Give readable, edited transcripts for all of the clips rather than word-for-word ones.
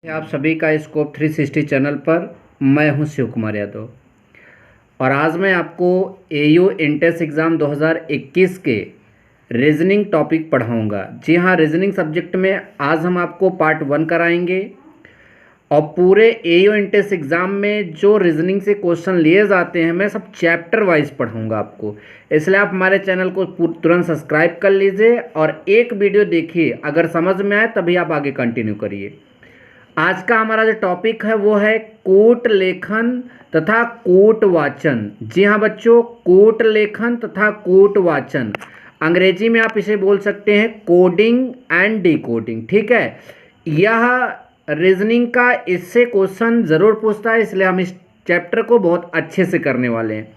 आप सभी का स्कोप 360 चैनल पर मैं हूं शिव कुमार यादव और आज मैं आपको एयू इंटेंस एग्ज़ाम 2021 के रीजनिंग टॉपिक पढ़ाऊंगा। जी हां, रीजनिंग सब्जेक्ट में आज हम आपको पार्ट 1 कराएंगे और पूरे एयू इंटेंस एग्ज़ाम में जो रीजनिंग से क्वेश्चन लिए जाते हैं मैं सब चैप्टर वाइज पढ़ाऊंगा आपको। इसलिए आप हमारे चैनल को तुरंत सब्सक्राइब कर लीजिए और एक वीडियो देखिए, अगर समझ में आए तभी आप आगे कंटिन्यू करिए। आज का हमारा जो टॉपिक है वो है कूट लेखन तथा कूट वाचन। जी हाँ बच्चों, कूट लेखन तथा कूट वाचन, अंग्रेजी में आप इसे बोल सकते हैं कोडिंग एंड डिकोडिंग। ठीक है, यह रीजनिंग का इससे क्वेश्चन ज़रूर पूछता है, इसलिए हम इस चैप्टर को बहुत अच्छे से करने वाले हैं।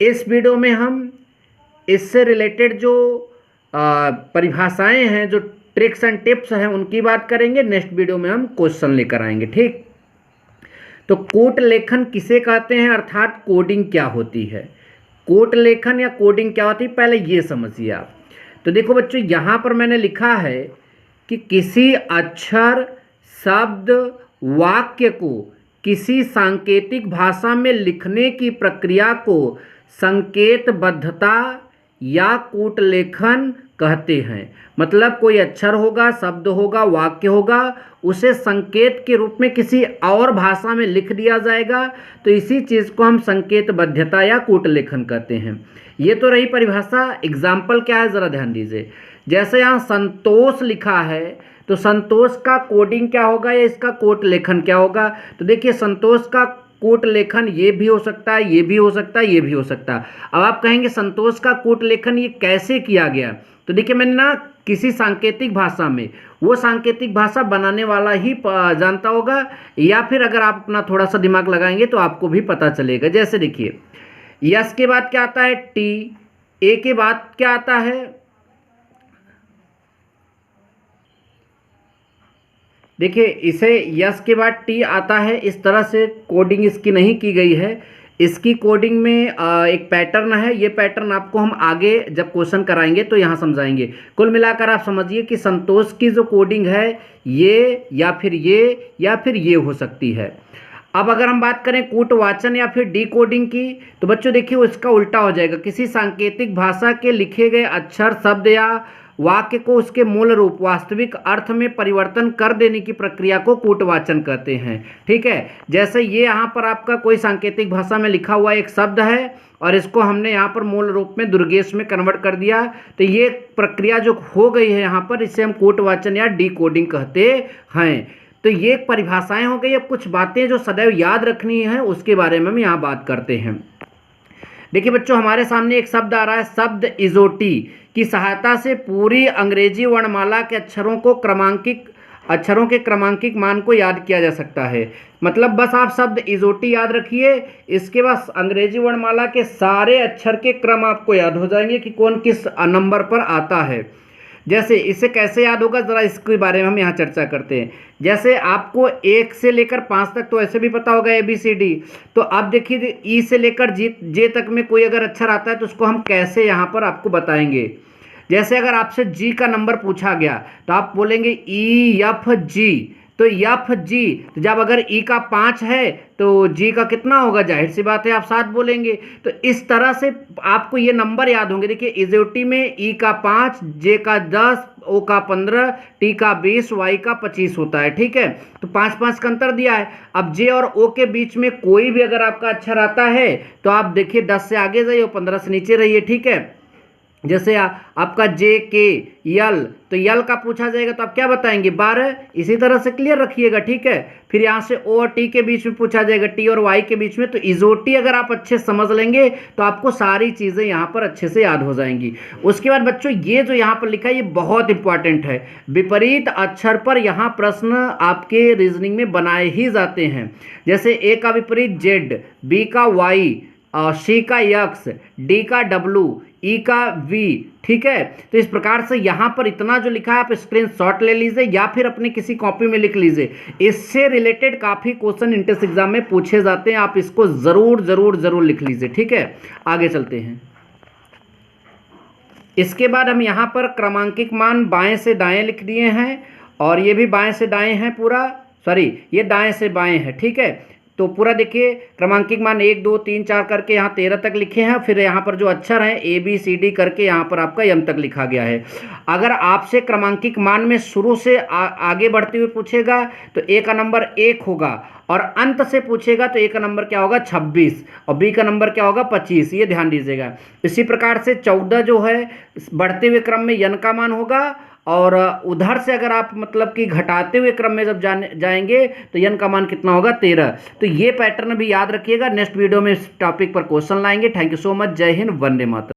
इस वीडियो में हम इससे रिलेटेड जो परिभाषाएं हैं, जो ट्रिक्स एंड टिप्स हैं, उनकी बात करेंगे। नेक्स्ट वीडियो में हम क्वेश्चन लेकर आएंगे। ठीक, तो कूट लेखन किसे कहते हैं, अर्थात कोडिंग क्या होती है, कूट लेखन या कोडिंग क्या होती है, पहले ये समझिए आप। तो देखो बच्चों, यहाँ पर मैंने लिखा है कि किसी अक्षर, शब्द, वाक्य को किसी सांकेतिक भाषा में लिखने की प्रक्रिया को संकेतबद्धता या कूट लेखन कहते हैं। मतलब कोई अक्षर होगा, शब्द होगा, वाक्य होगा, उसे संकेत के रूप में किसी और भाषा में लिख दिया जाएगा, तो इसी चीज़ को हम संकेतबद्धता या कूट लेखन कहते हैं। ये तो रही परिभाषा। एग्जाम्पल क्या है ज़रा ध्यान दीजिए। जैसे यहाँ संतोष लिखा है, तो संतोष का कोडिंग क्या होगा या इसका कूट लेखन क्या होगा। तो देखिए, संतोष का कूट लेखन ये भी हो सकता है, ये भी हो सकता है, ये भी हो सकता है। अब आप कहेंगे संतोष का कूट लेखन ये कैसे किया गया, तो देखिए मैंने ना किसी सांकेतिक भाषा में, वो सांकेतिक भाषा बनाने वाला ही जानता होगा, या फिर अगर आप अपना थोड़ा सा दिमाग लगाएंगे तो आपको भी पता चलेगा। जैसे देखिए, यस के बाद क्या आता है, टी, ए के बाद क्या आता है, देखिए इसे यस के बाद टी आता है। इस तरह से कोडिंग इसकी नहीं की गई है। इसकी कोडिंग में एक पैटर्न है। ये पैटर्न आपको हम आगे जब क्वेश्चन कराएंगे तो यहाँ समझाएंगे। कुल मिलाकर आप समझिए कि संतोष की जो कोडिंग है ये या फिर ये हो सकती है। अब अगर हम बात करें कूट वाचन या फिर डी कोडिंग की, तो बच्चों देखिए इसका उल्टा हो जाएगा। किसी सांकेतिक भाषा के लिखे गए अक्षर, शब्द या वाक्य को उसके मूल रूप, वास्तविक अर्थ में परिवर्तन कर देने की प्रक्रिया को कूटवाचन कहते हैं। ठीक है, जैसे ये यहाँ पर आपका कोई सांकेतिक भाषा में लिखा हुआ एक शब्द है और इसको हमने यहाँ पर मूल रूप में दुर्गेश में कन्वर्ट कर दिया, तो ये प्रक्रिया जो हो गई है यहाँ पर, इसे हम कूटवाचन या डी कोडिंग कहते हैं। तो ये परिभाषाएं हो गई। अब कुछ बातें जो सदैव याद रखनी है उसके बारे में हम यहाँ बात करते हैं। देखिए बच्चों, हमारे सामने एक शब्द आ रहा है, शब्द इजोटी की सहायता से पूरी अंग्रेजी वर्णमाला के अक्षरों के क्रमांकिक मान को याद किया जा सकता है। मतलब बस आप शब्द इजोटी याद रखिए, इसके बाद अंग्रेजी वर्णमाला के सारे अक्षर के क्रम आपको याद हो जाएंगे कि कौन किस नंबर पर आता है। जैसे इसे कैसे याद होगा, ज़रा इसके बारे में हम यहाँ चर्चा करते हैं। जैसे आपको 1 से लेकर 5 तक तो ऐसे भी पता होगा ABCD, तो अब देखिए ई से लेकर जे तक में कोई अगर अक्षर आता है तो उसको हम कैसे यहाँ पर आपको बताएंगे। जैसे अगर आपसे जी का नंबर पूछा गया तो आप बोलेंगे EFG, तो EFG, तो जब अगर ई का 5 है तो जी का कितना होगा, जाहिर सी बात है आप 7 बोलेंगे। तो इस तरह से आपको ये नंबर याद होंगे। देखिए इजोटी में ई का 5, जे का 10, ओ का 15, टी का 20, वाई का 25 होता है। ठीक है, तो 5-5 का अंतर दिया है। अब जे और ओ के बीच में कोई भी अगर आपका अक्षर आता है तो आप देखिए 10 से आगे जाइए, 15 से नीचे रहिए। ठीक है, जैसे आपका जे के यल, तो यल का पूछा जाएगा तो आप क्या बताएंगे, 12। इसी तरह से क्लियर रखिएगा। ठीक है, फिर यहाँ से ओ और टी के बीच में पूछा जाएगा, टी और वाई के बीच में। तो इजोटी अगर आप अच्छे समझ लेंगे तो आपको सारी चीज़ें यहाँ पर अच्छे से याद हो जाएंगी। उसके बाद बच्चों, ये जो यहाँ पर लिखा है ये बहुत इंपॉर्टेंट है। विपरीत अक्षर पर यहाँ प्रश्न आपके रीजनिंग में बनाए ही जाते हैं। जैसे ए का विपरीत जेड, बी का वाई, सी का यक्स, डी का डब्लू, ई का वी। ठीक है, तो इस प्रकार से यहाँ पर इतना जो लिखा है आप स्क्रीनशॉट ले लीजिए या फिर अपनी किसी कॉपी में लिख लीजिए। इससे रिलेटेड काफ़ी क्वेश्चन इंट्रेंस एग्जाम में पूछे जाते हैं, आप इसको ज़रूर ज़रूर ज़रूर लिख लीजिए। ठीक है, आगे चलते हैं। इसके बाद हम यहाँ पर क्रमांकिक मान बाएं से दाएं लिख दिए हैं और ये भी बाएं से दाएं हैं पूरा। सॉरी ये दाएं से बाएं है, ठीक है। तो पूरा देखिए क्रमांकित मान 1 2 3 4 करके यहाँ 13 तक लिखे हैं, फिर यहाँ पर जो अक्षर हैं ए बी सी डी करके यहाँ पर आपका यम तक लिखा गया है। अगर आपसे क्रमांकित मान में शुरू से आगे बढ़ते हुए पूछेगा तो ए का नंबर 1 होगा, और अंत से पूछेगा तो ए का नंबर क्या होगा 26 और बी का नंबर क्या होगा 25, ये ध्यान दीजिएगा। इसी प्रकार से 14 जो है बढ़ते हुए क्रम में यन का मान होगा, और उधर से अगर आप मतलब कि घटाते हुए क्रम में जब जाएंगे तो यन का मान कितना होगा 13। तो ये पैटर्न भी याद रखिएगा, नेक्स्ट वीडियो में इस टॉपिक पर क्वेश्चन लाएंगे। थैंक यू सो मच, जय हिंद, वंदे मातरम।